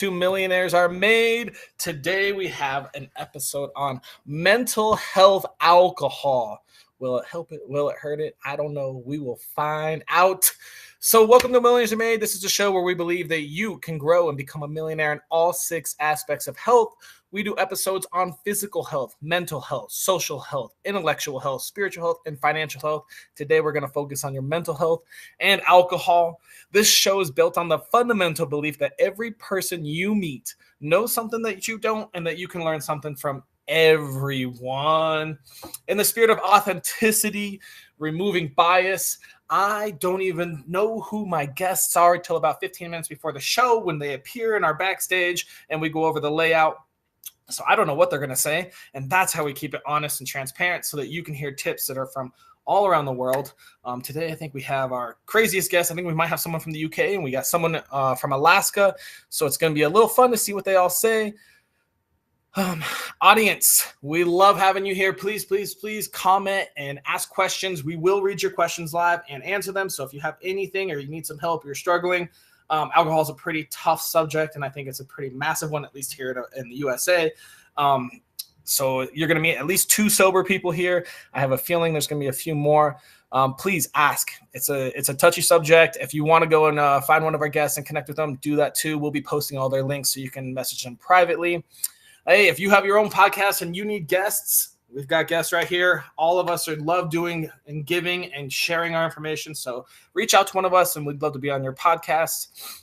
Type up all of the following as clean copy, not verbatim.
to Millionaires Are Made. Today we have an episode on mental health alcohol. Will it help it? Will it hurt it? I don't know. We will find out. So welcome to Millionaires Are Made. This is a show where we believe that you can grow and become a millionaire in all 6 aspects of health. We do episodes on physical health, mental health, social health, intellectual health, spiritual health, and financial health. Today, we're going to focus on your mental health and alcohol. This show is built on the fundamental belief that every person you meet knows something that you don't, and that you can learn something from everyone. In the spirit of authenticity, removing bias, I don't even know who my guests are until about 15 minutes before the show when they appear in our backstage and we go over the layout. So I don't know what they're going to say. And that's how we keep it honest and transparent so that you can hear tips that are from all around the world. Today, I think we have our craziest guest. I think we might have someone from the UK and we got someone from Alaska. So it's going to be a little fun to see what they all say. Audience, we love having you here. Please, please, please comment and ask questions. We will read your questions live and answer them. So if you have anything or you need some help, you're struggling, alcohol is a pretty tough subject, and I think it's a pretty massive one, at least here in the USA. So you're going to meet at least 2 sober people here. I have a feeling there's going to be a few more. Please ask. It's a touchy subject. If you want to go and find one of our guests and connect with them, do that too. We'll be posting all their links so you can message them privately. Hey, if you have your own podcast and you need guests, we've got guests right here. All of us love doing and giving and sharing our information. So reach out to one of us and we'd love to be on your podcast.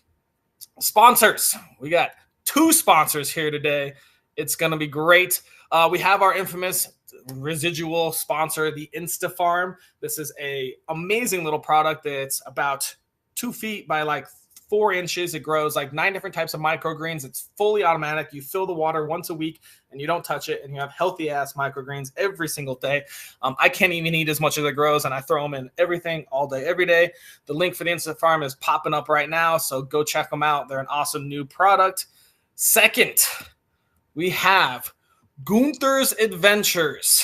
Sponsors. We got 2 sponsors here today. It's going to be great. We have our infamous residual sponsor, the InstaFarm. This is a amazing little product that's about 2 feet by like 4 inches. It grows like 9 different types of microgreens. It's fully automatic. You fill the water once a week and you don't touch it, and you have healthy ass microgreens every single day. I can't even eat as much as it grows, and I throw them in everything all day, every day. The link for the InstaFarm is popping up right now, so go check them out. They're an awesome new product. Second, we have Gunther's Adventures.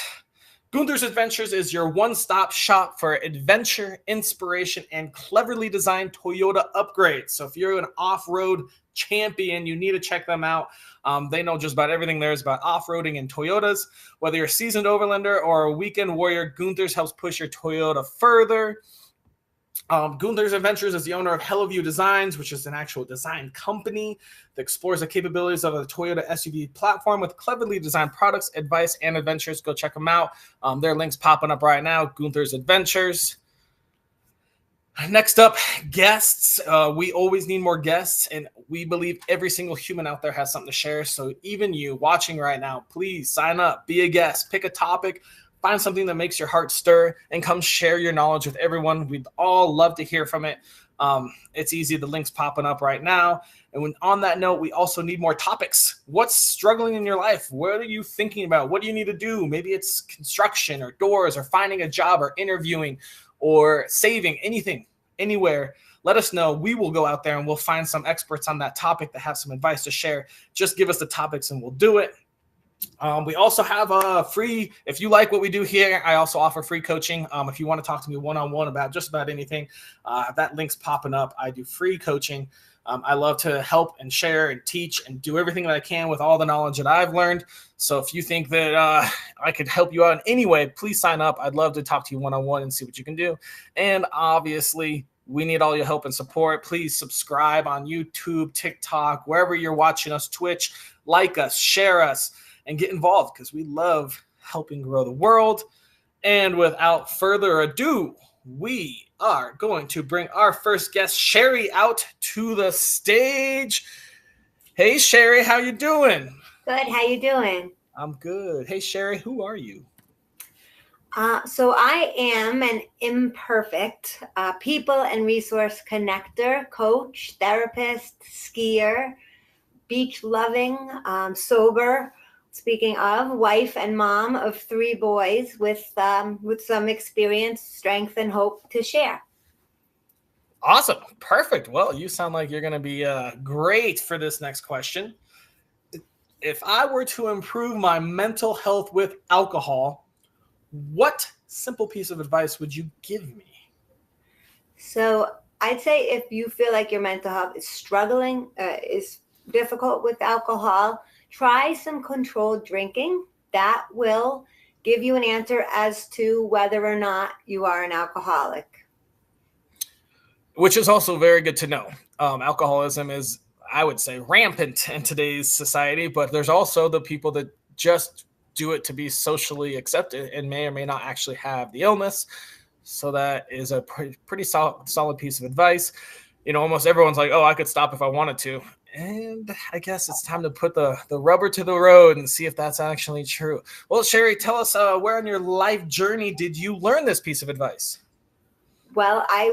Gunther's Adventures is your one-stop shop for adventure, inspiration, and cleverly designed Toyota upgrades. So if you're an off-road champion, you need to check them out. They know just about everything there is about off-roading and Toyotas. Whether you're a seasoned overlander or a weekend warrior, Gunther's helps push your Toyota further. Gunther's Adventures is the owner of Helloview Designs, which is an actual design company that explores the capabilities of a Toyota SUV platform with cleverly designed products, advice, and adventures. Go check them out. Their link's popping up right now, Gunther's Adventures. Next up, guests. We always need more guests, and we believe every single human out there has something to share. So even you watching right now, please sign up, be a guest, pick a topic, find something that makes your heart stir, and come share your knowledge with everyone. We'd all love to hear from it. It's easy. The link's popping up right now. And on that note, we also need more topics. What's struggling in your life? What are you thinking about? What do you need to do? Maybe it's construction or doors or finding a job or interviewing or saving, anything, anywhere. Let us know. We will go out there and we'll find some experts on that topic that have some advice to share. Just give us the topics and we'll do it. We also have a free, if you like what we do here, I also offer free coaching. If you want to talk to me one-on-one about just about anything, that link's popping up. I do free coaching. I love to help and share and teach and do everything that I can with all the knowledge that I've learned. So if you think that I could help you out in any way, please sign up. I'd love to talk to you one-on-one and see what you can do. And obviously, we need all your help and support. Please subscribe on YouTube, TikTok, wherever you're watching us, Twitch. Like us, share us, and get involved because we love helping grow the world. And without further ado, we are going to bring our first guest, Sherri, out to the stage. Hey, Sherri, how you doing? Good. How you doing? I'm good. Hey, Sherri, who are you? So I am an imperfect people and resource connector, coach, therapist, skier, beach loving, sober. Speaking of, wife and mom of 3 boys with some experience, strength, and hope to share. Awesome. Perfect. Well, you sound like you're going to be great for this next question. If I were to improve my mental health with alcohol, what simple piece of advice would you give me? So I'd say if you feel like your mental health is struggling, is difficult with alcohol, try some controlled drinking. That will give you an answer as to whether or not you are an alcoholic. Which is also very good to know. Alcoholism is, I would say, rampant in today's society, but there's also the people that just do it to be socially accepted and may or may not actually have the illness. So that is a pretty solid piece of advice. Almost everyone's like, oh, I could stop if I wanted to. And I guess it's time to put the rubber to the road and see if that's actually true. Well, Sherri, tell us where on your life journey did you learn this piece of advice? Well, I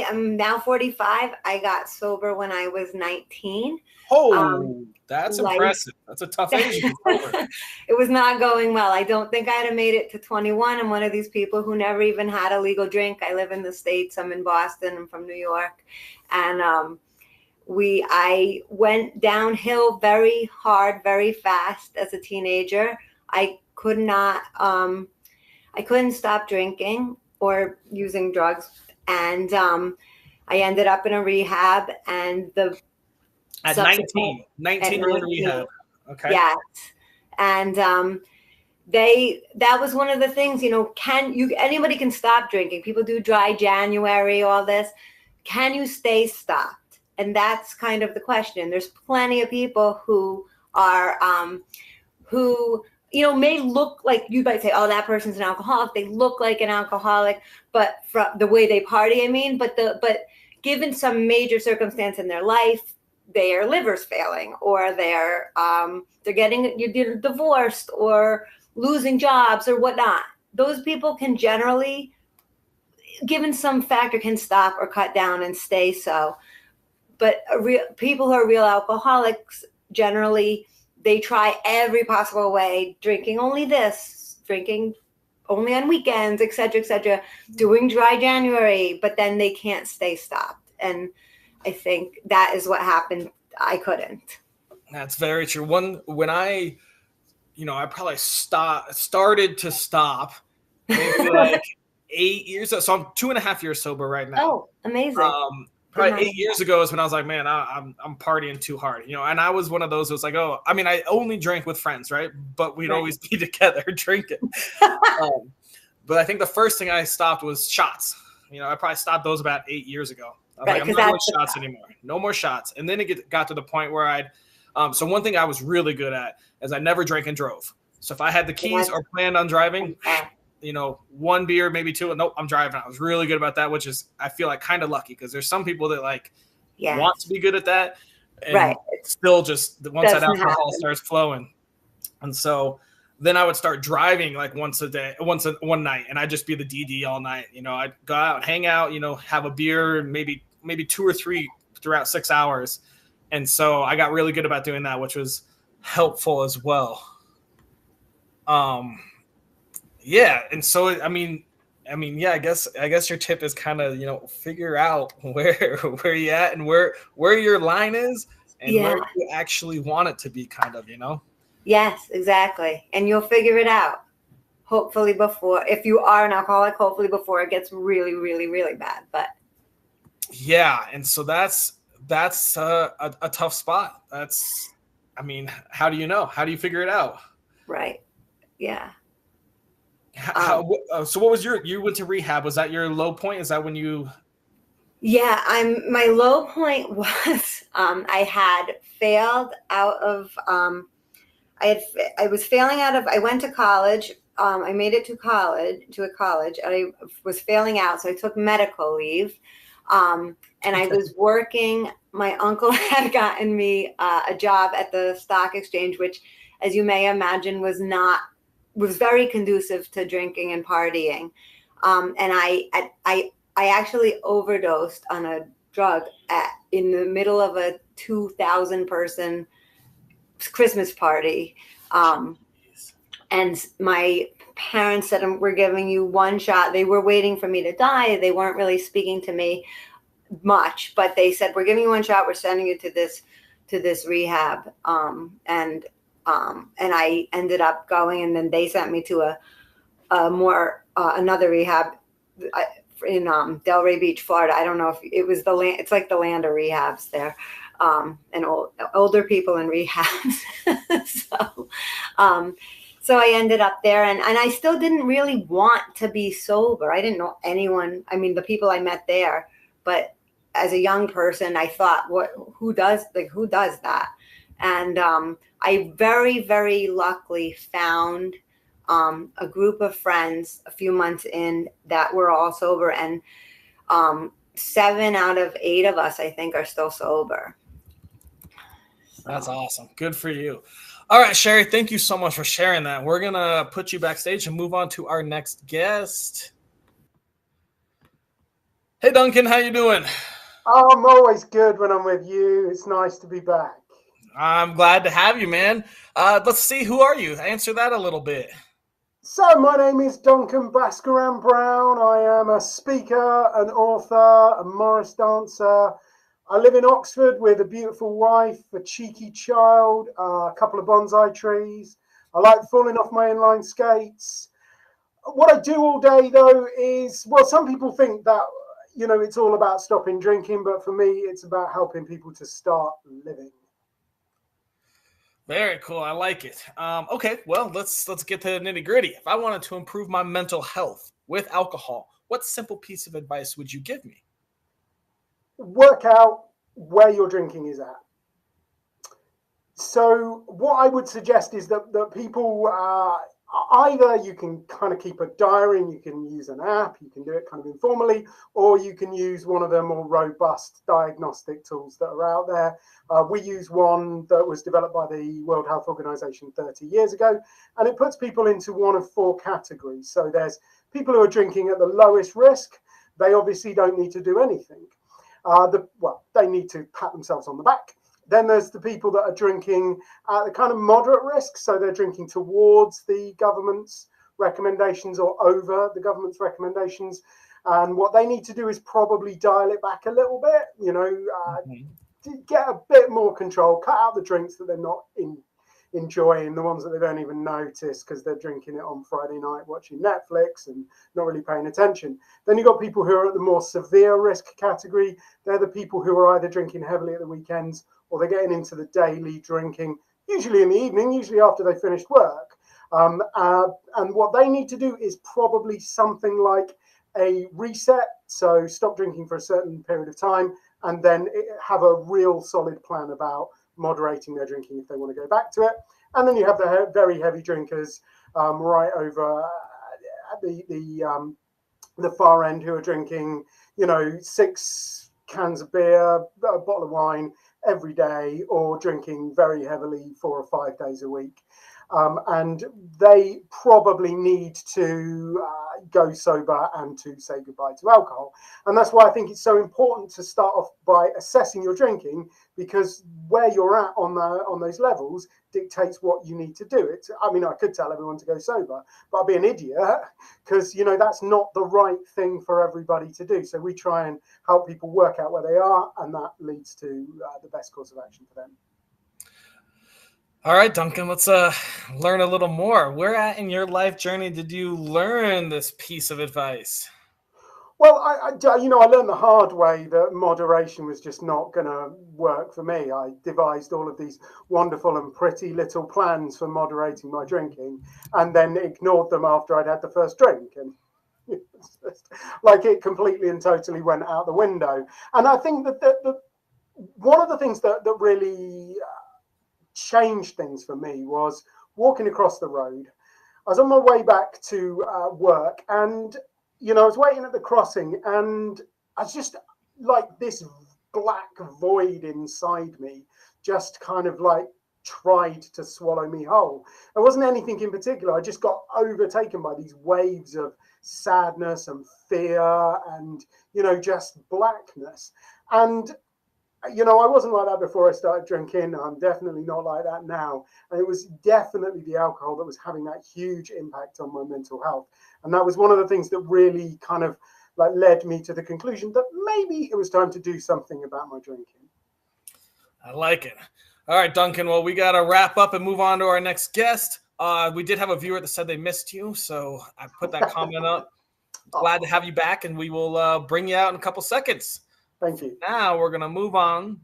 am now 45. I got sober when I was 19. Oh, that's impressive. That's a tough age to be sober. It was not going well. I don't think I'd have made it to 21. I'm one of these people who never even had a legal drink. I live in the States. I'm in Boston. I'm from New York. And I went downhill very hard, very fast as a teenager. I couldn't stop drinking or using drugs. And I ended up in a rehab, and at 19 you're in rehab. Okay. Yes. And that was one of the things, anybody can stop drinking. People do dry January, all this. Can you stay stopped? And that's kind of the question. There's plenty of people who are, may look like, you might say, oh, that person's an alcoholic. They look like an alcoholic, but from the way they party, but given some major circumstance in their life, their liver's failing, or they're getting divorced or losing jobs or whatnot. Those people can generally, given some factor, can stop or cut down and stay so. But people who are real alcoholics, generally, they try every possible way, drinking only this, drinking only on weekends, et cetera, doing dry January, but then they can't stay stopped. And I think that is what happened. I couldn't. That's very true. When I probably started to stop maybe like 8 years ago. So I'm 2.5 years sober right now. Oh, amazing. Probably 8 years ago is when I was like, man, I'm partying too hard, and I was one of those who was like, oh, I mean, I only drank with friends, right? But we'd always be together drinking. But I think the first thing I stopped was shots. I probably stopped those about 8 years ago. I was like, I'm not doing shots anymore. No more shots. And then it got to the point where so one thing I was really good at is I never drank and drove. So if I had the keys or planned on driving, one beer, maybe two, nope, I'm driving. I was really good about that, which is, I feel like, kind of lucky, because there's some people that want to be good at that. And still just, once that alcohol starts flowing. And so then I would start driving like one night, and I'd just be the DD all night. I'd go out, hang out, have a beer, maybe 2 or 3 throughout 6 hours. And so I got really good about doing that, which was helpful as well. Yeah. And so, I guess your tip is kind of, figure out where you at and where your line is and where you actually want it to be, kind of, Yes, exactly. And you'll figure it out. Hopefully if you are an alcoholic, hopefully before it gets really, really, really bad. But yeah. And so that's a tough spot. How do you know? How do you figure it out? Right. Yeah. So what was you went to rehab? Was that your low point? Is that when you? Yeah, my low point was, I had failed out of, I was failing out of, I went to college. I made it to a college. I was failing out. So I took medical leave. And I was working, my uncle had gotten me a job at the stock exchange, which, as you may imagine, was very conducive to drinking and partying. And I actually overdosed on a drug in the middle of a 2,000 person Christmas party. And my parents said, we're giving you one shot. They were waiting for me to die. They weren't really speaking to me much, but they said, we're giving you one shot. We're sending you to this rehab. And I ended up going, and then they sent me to another rehab in Delray Beach, Florida. I don't know if it was it's like the land of rehabs there. and older people in rehab. so, so I ended up there, and I still didn't really want to be sober. I didn't know anyone. I mean, the people I met there, but as a young person, I thought, who does that? And I very, very luckily found a group of friends a few months in that were all sober, and 7 out of 8 of us, I think, are still sober. That's awesome. Good for you. All right, Sherri, thank you so much for sharing that. We're going to put you backstage and move on to our next guest. Hey, Duncan, how you doing? Oh, I'm always good when I'm with you. It's nice to be back. I'm glad to have you, man. Let's see, who are you? Answer that a little bit. So, my name is Duncan Baskaran Brown. I am a speaker, an author, a Morris dancer. I live in Oxford with a beautiful wife, a cheeky child, a couple of bonsai trees. I like falling off my inline skates. What I do all day, though, is, well, some people think that, you know, it's all about stopping drinking, but for me, it's about helping people to start living. Very cool. I like it. Okay, well, let's get to the nitty gritty. If I wanted to improve my mental health with alcohol, what simple piece of advice would you give me? Work out where your drinking is at. So what I would suggest is that people, either you can kind of keep a diary and you can use an app, you can do it kind of informally, or you can use one of the more robust diagnostic tools that are out there. We use one that was developed by the World Health Organization 30 years ago, and it puts people into one of 4 categories. So there's people who are drinking at the lowest risk. They obviously don't need to do anything. They need to pat themselves on the back. Then there's the people that are drinking at the kind of moderate risk. So they're drinking towards the government's recommendations or over the government's recommendations. And what they need to do is probably dial it back a little bit, you know, get a bit more control, cut out the drinks that they're not enjoying, the ones that they don't even notice because they're drinking it on Friday night watching Netflix and not really paying attention. Then you've got people who are at the more severe risk category. They're the people who are either drinking heavily at the weekends or they're getting into the daily drinking, usually in the evening, usually after they finished work. And what they need to do is probably something like a reset. So stop drinking for a certain period of time and then have a real solid plan about moderating their drinking if they want to go back to it. And then you have the very heavy drinkers right over at the far end who are drinking, you know, 6 cans of beer, a bottle of wine every day, or drinking very heavily 4 or 5 days a week. And they probably need to go sober and to say goodbye to alcohol. And that's why I think it's so important to start off by assessing your drinking, because where you're at on those levels dictates what you need to do. I mean, I could tell everyone to go sober, but I'd be an idiot because, you know, that's not the right thing for everybody to do. So we try and help people work out where they are, and that leads to the best course of action for them. All right, Duncan, let's learn a little more. Where at in your life journey did you learn this piece of advice? Well, I learned the hard way that moderation was just not going to work for me. I devised all of these wonderful and pretty little plans for moderating my drinking and then ignored them after I'd had the first drink. And like it completely and totally went out the window. And I think that one of the things that really changed things for me was walking across the road. I was on my way back to work, and you know, I was waiting at the crossing, and I was just like this black void inside me just kind of like tried to swallow me whole. There wasn't anything in particular. I just got overtaken by these waves of sadness and fear and, you know, just blackness. And you know, I wasn't like that before I started drinking. I'm definitely not like that now. And it was definitely the alcohol that was having that huge impact on my mental health. And that was one of the things that really kind of like led me to the conclusion that maybe it was time to do something about my drinking. I like it. All right, Duncan. Well, we got to wrap up and move on to our next guest. We did have a viewer that said they missed you, so I put that comment up. Glad to have you back, and we will bring you out in a couple seconds. Thank you. Now we're going to move on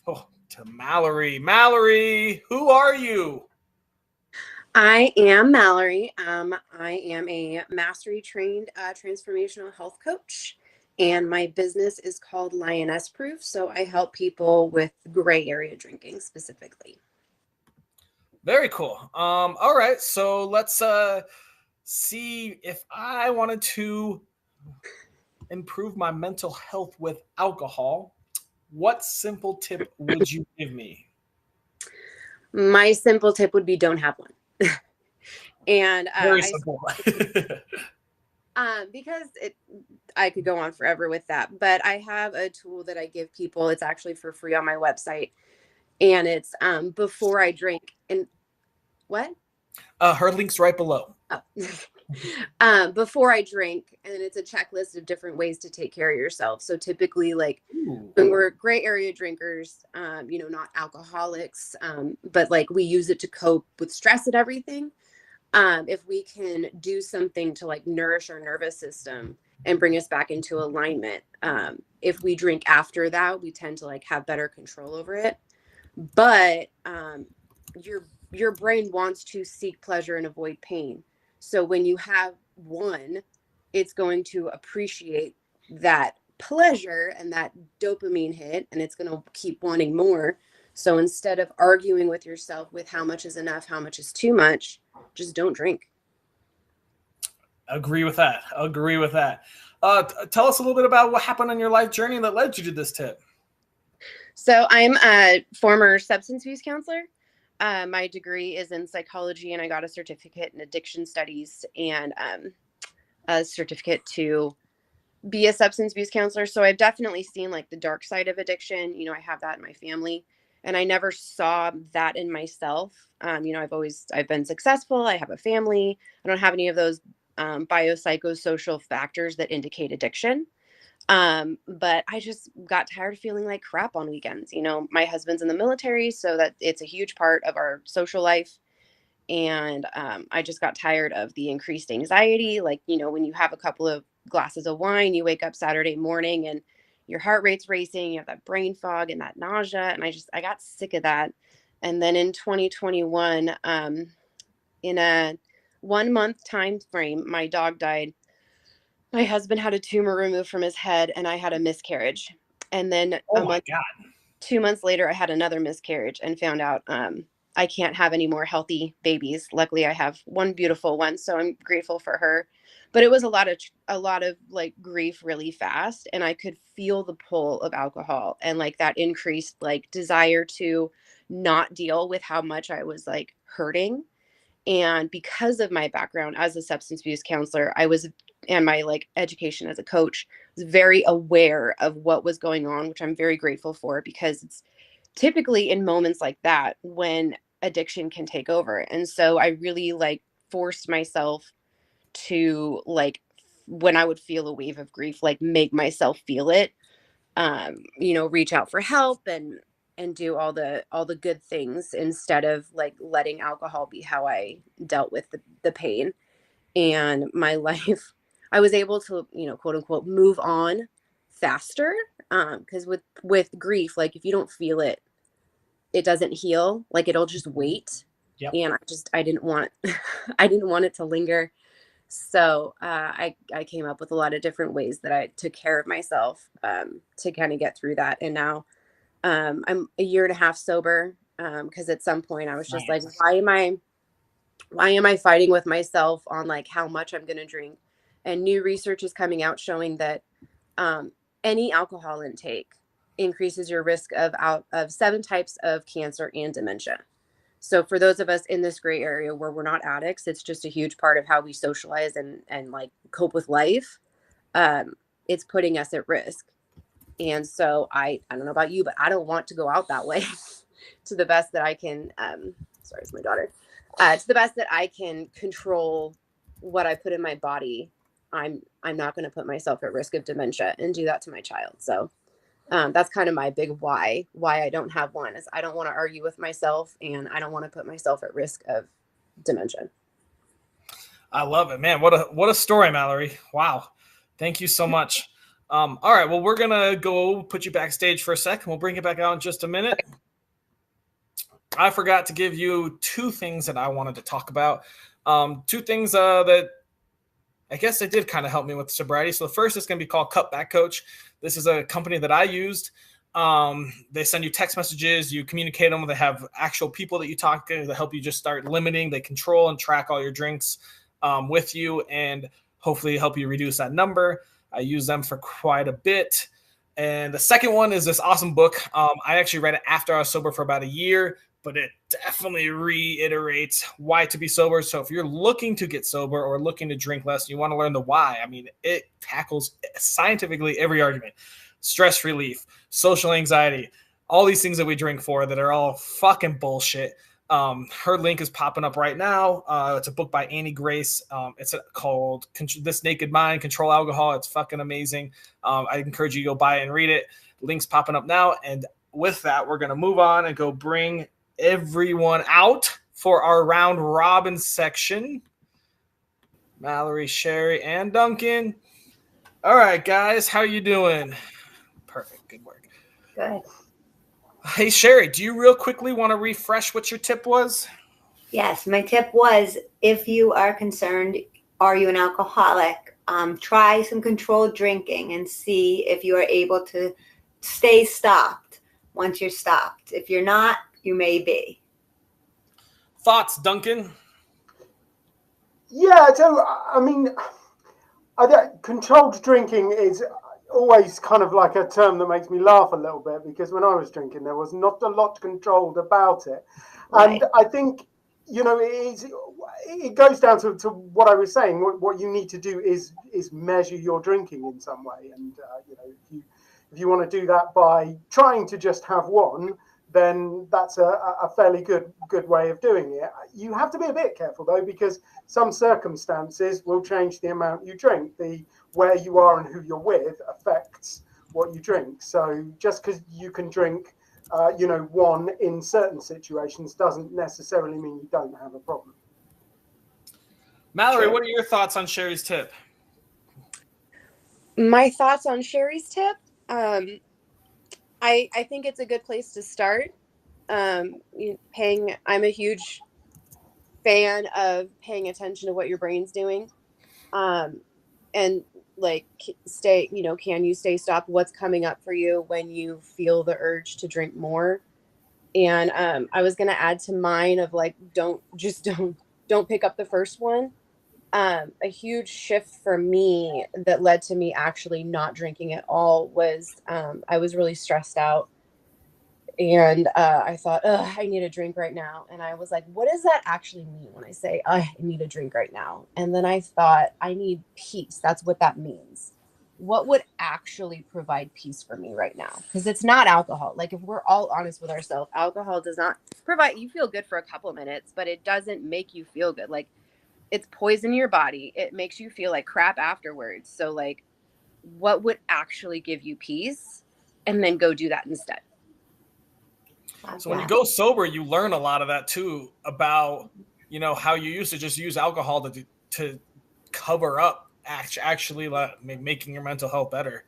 Oh, to Mallory. Mallory, who are you? I am Mallory. I am a mastery trained transformational health coach, and my business is called Lioness Proof. So I help people with gray area drinking specifically. Very cool. All right. So let's see if I wanted to improve my mental health with alcohol. What simple tip would you give me? My simple tip would be don't have one. And Very simple. because I could go on forever with that, but I have a tool that I give people. It's actually for free on my website, and it's before I drink. And what? Her link's right below. Oh. Before I drink, and it's a checklist of different ways to take care of yourself. So typically, like when we're gray area drinkers, not alcoholics, but like we use it to cope with stress and everything. If we can do something to like nourish our nervous system and bring us back into alignment, if we drink after that, we tend to like have better control over it. But your brain wants to seek pleasure and avoid pain. So when you have one, it's going to appreciate that pleasure and that dopamine hit, and it's going to keep wanting more. So instead of arguing with yourself with how much is enough, how much is too much, just don't drink. Agree with that. Tell us a little bit about what happened on your life journey that led you to this tip. So I'm a former substance abuse counselor. My degree is in psychology, and I got a certificate in addiction studies and a certificate to be a substance abuse counselor. So I've definitely seen like the dark side of addiction. I have that in my family, and I never saw that in myself. I've been successful. I have a family. I don't have any of those biopsychosocial factors that indicate addiction. But I just got tired of feeling like crap on weekends. My husband's in the military, so that it's a huge part of our social life. And I just got tired of the increased anxiety. Like, when you have a couple of glasses of wine, you wake up Saturday morning and your heart rate's racing, you have that brain fog and that nausea. And I got sick of that. And then in 2021, in a 1-month time frame, my dog died. My husband had a tumor removed from his head, and I had a miscarriage. And then Oh my God. 2 months later, I had another miscarriage and found out I can't have any more healthy babies. Luckily, I have one beautiful one, so I'm grateful for her. But it was a lot of like grief really fast, and I could feel the pull of alcohol and like that increased like desire to not deal with how much I was like hurting. And because of my background as a substance abuse counselor, and my like education as a coach, was very aware of what was going on, which I'm very grateful for, because it's typically in moments like that when addiction can take over. And so I really like forced myself to like, when I would feel a wave of grief, like make myself feel it, reach out for help and do all the good things instead of like letting alcohol be how I dealt with the pain. And my life, I was able to, quote unquote, move on faster. Because with grief, like if you don't feel it, it doesn't heal. Like it'll just wait. Yep. And I didn't want I didn't want it to linger. So I came up with a lot of different ways that I took care of myself to kind of get through that. And now I'm a year and a half sober, because at some point I was just like, why am I fighting with myself on like how much I'm going to drink? And new research is coming out showing that any alcohol intake increases your risk of 7 types of cancer and dementia. So for those of us in this gray area where we're not addicts, it's just a huge part of how we socialize and like cope with life. It's putting us at risk. And so I don't know about you, but I don't want to go out that way. To the best that I can. Sorry, it's my daughter. To the best that I can control what I put in my body, I'm not going to put myself at risk of dementia and do that to my child. So that's kind of my big why I don't have one, is I don't want to argue with myself, and I don't want to put myself at risk of dementia. I love it, man. What a story, Mallory. Wow. Thank you so much. All right, well, we're gonna go put you backstage for a second. We'll bring you back out in just a minute. I forgot to give you two things that I wanted to talk about. Two things that I guess they did kind of help me with sobriety. So the first is going to be called Cutback Coach. This is a company that I used. They send you text messages, you communicate them. They have actual people that you talk to that help you just start limiting. They control and track all your drinks with you and hopefully help you reduce that number. I use them for quite a bit. And the second one is this awesome book. I actually read it after I was sober for about a year, but it definitely reiterates why to be sober. So if you're looking to get sober or looking to drink less, you want to learn the why. I mean, it tackles scientifically every argument. Stress relief, social anxiety, all these things that we drink for that are all fucking bullshit. Her link is popping up right now. It's a book by Annie Grace. It's called This Naked Mind, Control Alcohol. It's fucking amazing. I encourage you to go buy it and read it. Link's popping up now. And with that, we're going to move on and go bring everyone out for our round robin section. Mallory, Sherri, and Duncan. All right, guys, how you doing? Perfect. Good work. Good. Hey, Sherri, do you real quickly want to refresh what your tip was? Yes, my tip was, if you are concerned, are you an alcoholic? Try some controlled drinking and see if you are able to stay stopped once you're stopped. If you're not, you may be. Thoughts, Duncan? Yeah, so I mean, controlled drinking is always kind of like a term that makes me laugh a little bit, because when I was drinking, there was not a lot controlled about it. Right. And I think, it goes down to what I was saying. What you need to do is measure your drinking in some way. And, if you want to do that by trying to just have one, then that's a fairly good way of doing it. You have to be a bit careful, though, because some circumstances will change the amount you drink. Where you are and who you're with affects what you drink. So just because you can drink, one in certain situations doesn't necessarily mean you don't have a problem. Mallory, what are your thoughts on Sherri's tip? My thoughts on Sherri's tip? I think it's a good place to start. I'm a huge fan of paying attention to what your brain's doing. And like can you stay stopped? What's coming up for you when you feel the urge to drink more? And I was going to add to mine of like, don't pick up the first one. A huge shift for me that led to me actually not drinking at all was I was really stressed out. And I thought, I need a drink right now. And I was like, what does that actually mean when I say I need a drink right now? And then I thought, I need peace. That's what that means. What would actually provide peace for me right now? Because it's not alcohol. Like, if we're all honest with ourselves, alcohol does not provide, you feel good for a couple of minutes, but it doesn't make you feel good. Like, it's poison in your body. It makes you feel like crap afterwards. So like, what would actually give you peace? And then go do that instead. So when you go sober, you learn a lot of that too, about, how you used to just use alcohol to cover up actually making your mental health better.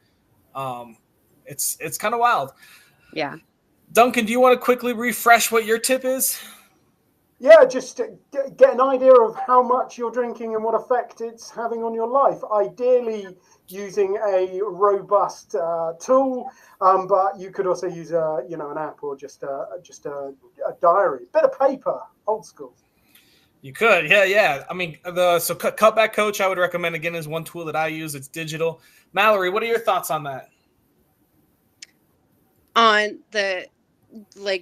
It's kind of wild. Yeah. Duncan, do you want to quickly refresh what your tip is? Yeah, just to get an idea of how much you're drinking and what effect it's having on your life. Ideally, using a robust tool, but you could also use an app or just a diary, bit of paper, old school. You could, yeah. I mean, Cutback Coach, I would recommend, again, is one tool that I use. It's digital. Mallory, what are your thoughts on that? On the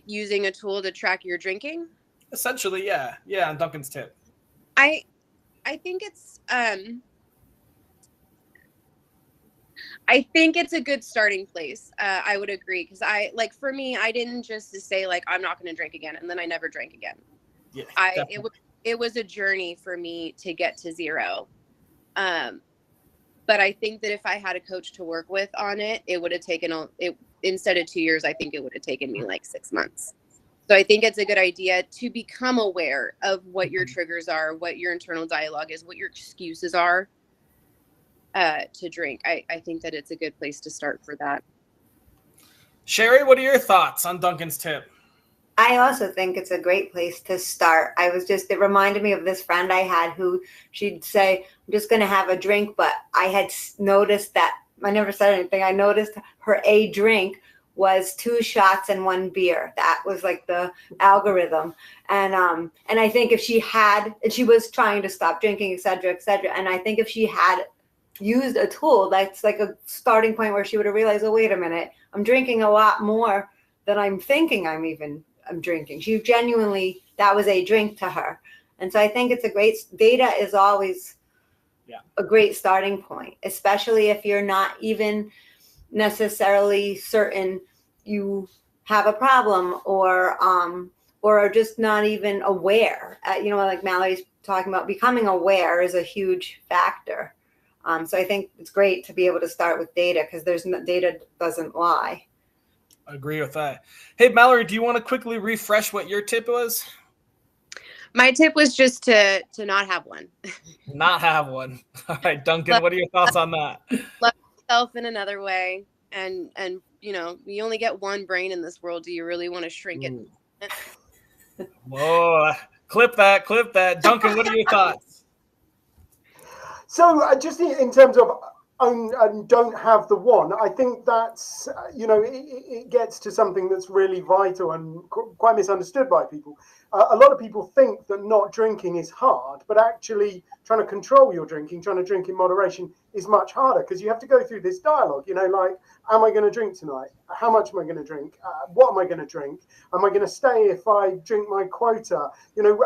using a tool to track your drinking? Essentially, yeah, on Duncan's tip. I think it's I think it's a good starting place. I would agree, because for me, I didn't just say I'm not going to drink again, and then I never drank again. Yeah, it was a journey for me to get to zero. But I think that if I had a coach to work with on it, it would have taken instead of 2 years. I think it would have taken me 6 months. So I think it's a good idea to become aware of what your triggers are, what your internal dialogue is, what your excuses are. to drink. I think that it's a good place to start for that. Sherri, what are your thoughts on Duncan's tip? I also think it's a great place to start. It reminded me of this friend I had who she'd say, I'm just going to have a drink. But I had noticed that I never said anything. I noticed her a drink was 2 shots and 1 beer. That was like the algorithm. And I think if she had, and she was trying to stop drinking, et cetera, and I think if she had used a tool, that's like a starting point where she would have realized, oh, wait a minute, I'm drinking a lot more than I'm thinking I'm drinking. She genuinely, that was a drink to her. And so I think it's data is always a great starting point, especially if you're not even necessarily certain you have a problem or are just not even aware. Like Mallory's talking about, becoming aware is a huge factor. So I think it's great to be able to start with data because data doesn't lie. I agree with that. Hey, Mallory, do you want to quickly refresh what your tip was? My tip was just to not have one. Not have one. All right, Duncan, what are your thoughts on that? Love yourself in another way. And you only get one brain in this world. Do you really want to shrink it? Whoa, clip that. Duncan, what are your thoughts? So just in terms of own and don't have the one, I think that's, it gets to something that's really vital and quite misunderstood by people. A lot of people think that not drinking is hard, but actually trying to control your drinking, trying to drink in moderation is much harder because you have to go through this dialogue, like, am I going to drink tonight? How much am I going to drink? What am I going to drink? Am I going to stay if I drink my quota?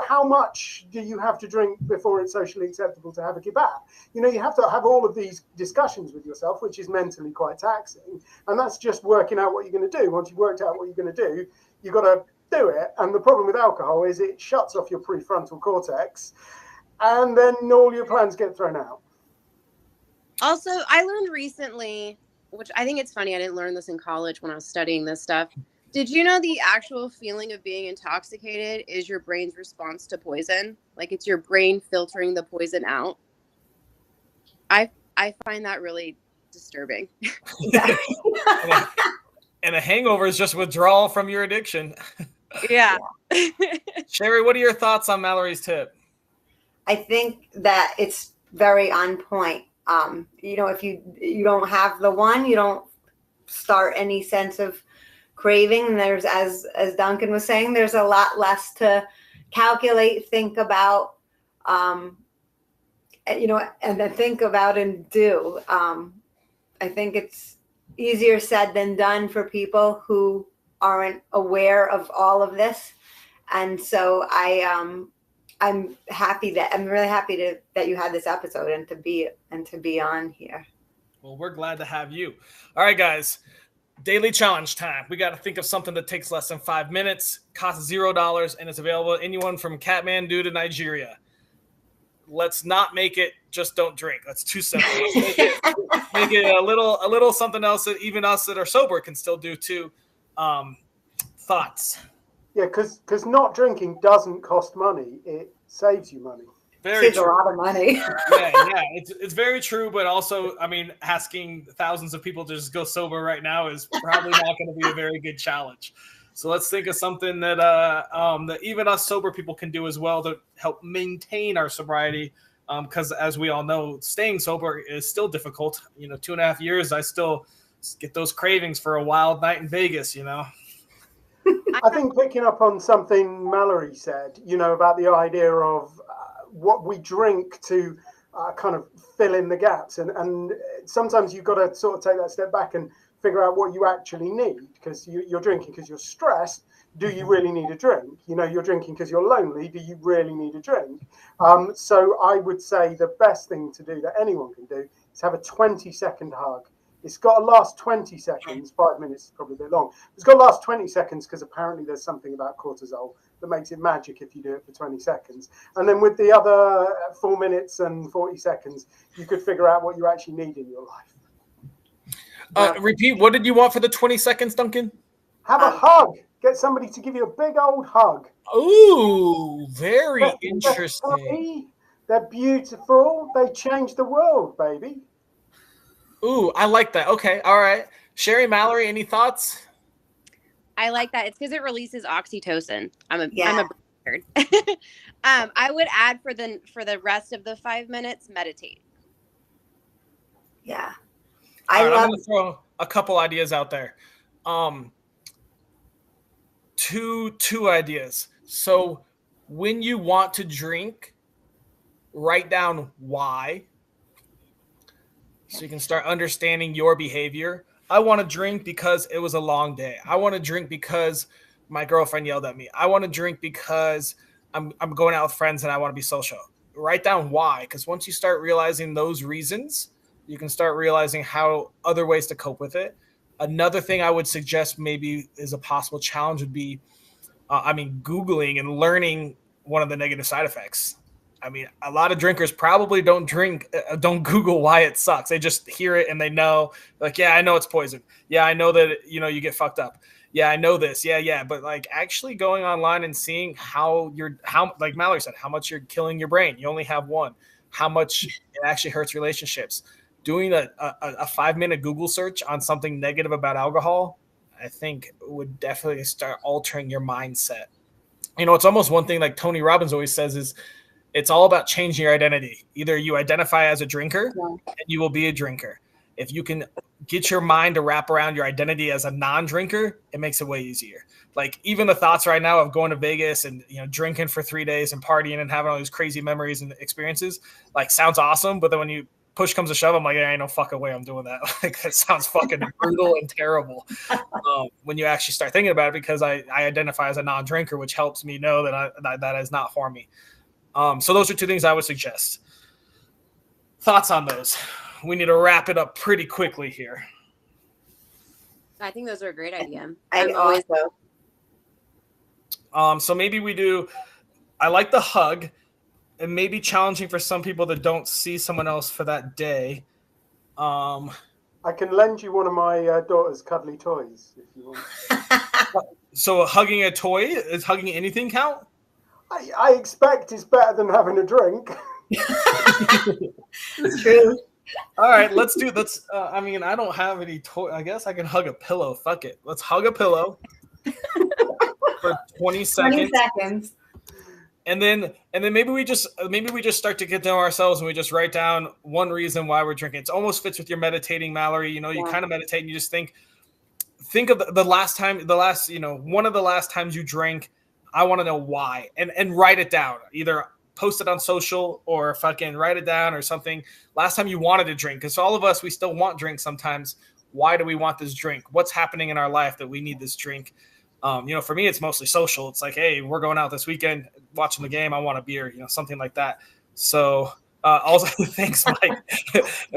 How much do you have to drink before it's socially acceptable to have a kebab? You have to have all of these discussions with yourself, which is mentally quite taxing. And that's just working out what you're going to do. Once you've worked out what you're going to do, you've got to do it. And the problem with alcohol is it shuts off your prefrontal cortex and then all your plans get thrown out. Also, I learned recently, which I think it's funny, I didn't learn this in college when I was studying this stuff. Did you know the actual feeling of being intoxicated is your brain's response to poison? Like it's your brain filtering the poison out. I find that really disturbing. And a hangover is just withdrawal from your addiction. Yeah. Sherri, what are your thoughts on Mallory's tip? I think that it's very on point. If you don't have the one, you don't start any sense of craving. There's, as Duncan was saying, there's a lot less to calculate, think about, and then think about and do. I think it's easier said than done for people who aren't aware of all of this. And so I'm really happy that you had this episode and to be on here. Well, we're glad to have you. All right, guys, daily challenge time. We got to think of something that takes less than 5 minutes, costs $0, and it's available to anyone from Kathmandu to Nigeria. Let's not make it just don't drink. That's too simple. Let's make it a little something else that even us that are sober can still do too. Thoughts? Yeah, because not drinking doesn't cost money. It saves you money. Saves a lot of money. yeah, it's very true. But also, asking thousands of people to just go sober right now is probably not going to be a very good challenge. So let's think of something that that even us sober people can do as well to help maintain our sobriety. Because as we all know, staying sober is still difficult. 2.5 years, I still get those cravings for a wild night in Vegas. I think picking up on something Mallory said, about the idea of what we drink to kind of fill in the gaps. And sometimes you've got to sort of take that step back and figure out what you actually need, because you're drinking because you're stressed. Do you really need a drink? You're drinking because you're lonely. Do you really need a drink? So I would say the best thing to do that anyone can do is have a 20-second hug. It's got to last 20 seconds. 5 minutes is probably a bit long. It's got to last 20 seconds because apparently there's something about cortisol that makes it magic if you do it for 20 seconds. And then with the other 4 minutes and 40 seconds, you could figure out what you actually need in your life. Repeat, what did you want for the 20 seconds, Duncan? Have a hug. Get somebody to give you a big old hug. Ooh, very interesting. They're beautiful. They change the world, baby. Ooh, I like that. Okay, all right. Sherri, Mallory, any thoughts? I like that. It's because it releases oxytocin. I'm a Yeah. bird. I would add for the rest of the 5 minutes, meditate. Yeah. All I right, I'm love going to throw a couple ideas out there. Two ideas. So when you want to drink, write down why, so you can start understanding your behavior. I want to drink because it was a long day. I want to drink because my girlfriend yelled at me. I want to drink because I'm going out with friends and I want to be social. Write down why, because once you start realizing those reasons, you can start realizing how other ways to cope with it. Another thing I would suggest maybe is a possible challenge would be, Googling and learning one of the negative side effects. I mean, a lot of drinkers probably don't Google why it sucks. They just hear it and they know, like, yeah, I know it's poison. Yeah, I know that, you get fucked up. Yeah, I know this. Yeah. But like actually going online and seeing how like Mallory said, how much you're killing your brain. You only have one. How much it actually hurts relationships. Doing a 5-minute Google search on something negative about alcohol, I think would definitely start altering your mindset. It's almost one thing like Tony Robbins always says is it's all about changing your identity. Either you identify as a drinker and you will be a drinker. If you can get your mind to wrap around your identity as a non-drinker, it makes it way easier. Like even the thoughts right now of going to Vegas and drinking for 3 days and partying and having all these crazy memories and experiences, like sounds awesome. But then when you push comes to shove, I'm like, yeah, ain't no fucking way I'm doing that. Like that sounds fucking brutal and terrible. When you actually start thinking about it, because I identify as a non-drinker, which helps me know that is not for me. So those are two things I would suggest. Thoughts on those? We need to wrap it up pretty quickly here. I think those are a great idea. I also. So maybe we do. I like the hug. It may be challenging for some people that don't see someone else for that day. I can lend you one of my daughter's cuddly toys if you want. So hugging a toy, is hugging anything count? I expect it's better than having a drink. It's true. All right, let's do. I don't have any toy. I guess I can hug a pillow. Fuck it. Let's hug a pillow for 20 seconds. 20 seconds. And then maybe we just start to get to know ourselves and we just write down one reason why we're drinking. It almost fits with your meditating, Mallory. You kind of meditate and you just think of the last time, one of the last times you drank. I want to know why, and write it down. Either post it on social or fucking write it down or something. Last time you wanted to drink, because all of us, we still want drinks sometimes. Why do we want this drink? What's happening in our life that we need this drink? For me, it's mostly social. It's like, hey, we're going out this weekend, watching the game. I want a beer, something like that. So also, thanks, Mike.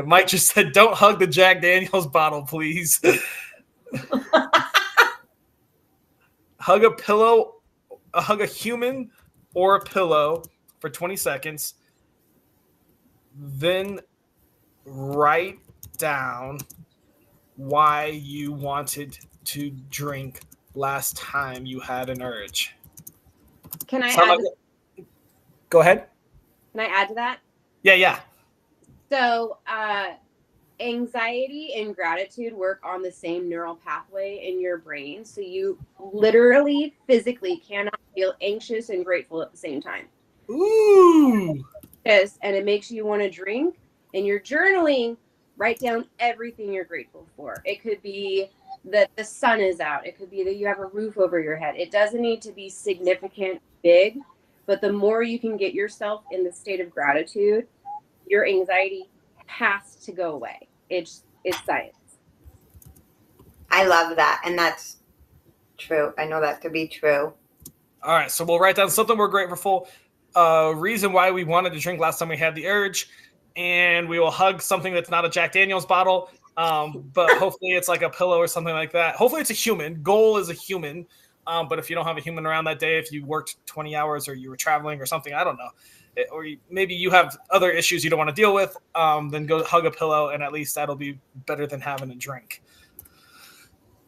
Mike just said, don't hug the Jack Daniels bottle, please. Hug a pillow. Hug a human or a pillow for 20 seconds. Then write down why you wanted to drink last time you had an urge. Can I add? Go ahead. Can I add to that? Yeah. So, anxiety and gratitude work on the same neural pathway in your brain. So you literally physically cannot feel anxious and grateful at the same time. Ooh. Yes, and it makes you want to drink. And you're journaling, write down everything you're grateful for. It could be that the sun is out. It could be that you have a roof over your head. It doesn't need to be significant, big, but the more you can get yourself in the state of gratitude, your anxiety has to go away. It's science. I love that. And that's true. I know that to be true. All right. So we'll write down something we're grateful for, reason why we wanted to drink last time we had the urge, and we will hug something that's not a Jack Daniels bottle. But hopefully it's like a pillow or something like that. Hopefully it's a human. Goal is a human. But if you don't have a human around that day, if you worked 20 hours or you were traveling or something, I don't know. Or maybe you have other issues you don't want to deal with, then go hug a pillow, and at least that'll be better than having a drink.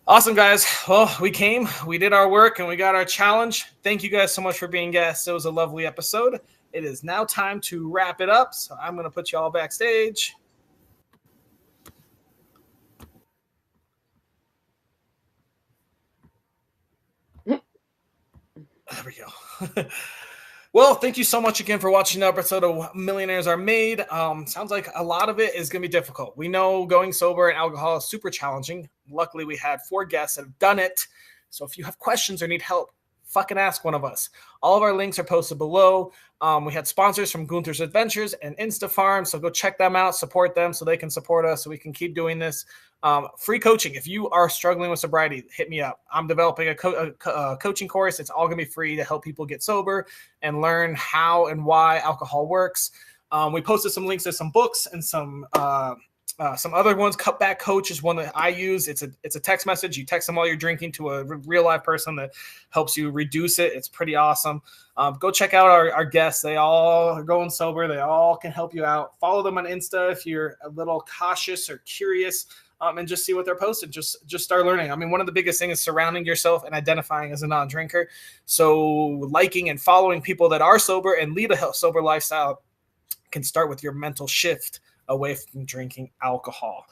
Awesome, guys. Well, we did our work, and we got our challenge. Thank you guys so much for being guests. It was a lovely episode. It is now time to wrap it up, so I'm going to put you all backstage. There we go. Well, thank you so much again for watching the episode of Millionaires Are Made. Sounds like a lot of it is going to be difficult. We know going sober and alcohol is super challenging. Luckily, we had 4 guests that have done it. So if you have questions or need help, fucking ask one of us. All of our links are posted below. We had sponsors from Gunther's Adventures and InstaFarm, so go check them out, support them so they can support us so we can keep doing this. Free coaching. If you are struggling with sobriety, hit me up. I'm developing a coaching course. It's all going to be free to help people get sober and learn how and why alcohol works. We posted some links to some books and some other ones. Cutback Coach is one that I use. It's a text message. You text them while you're drinking to a real live person that helps you reduce it. It's pretty awesome. Go check out our guests. They all are going sober. They all can help you out. Follow them on Insta if you're a little cautious or curious, and just see what they're posting. Just start learning. I mean, one of the biggest things is surrounding yourself and identifying as a non-drinker. So liking and following people that are sober and lead a sober lifestyle can start with your mental shift away from drinking alcohol.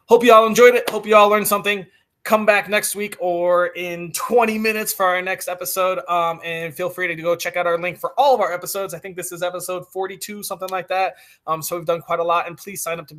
Hope you all enjoyed it. Hope you all learned something. Come back next week or in 20 minutes for our next episode. And feel free to go check out our link for all of our episodes. I think this is episode 42, something like that. So we've done quite a lot. And please sign up to be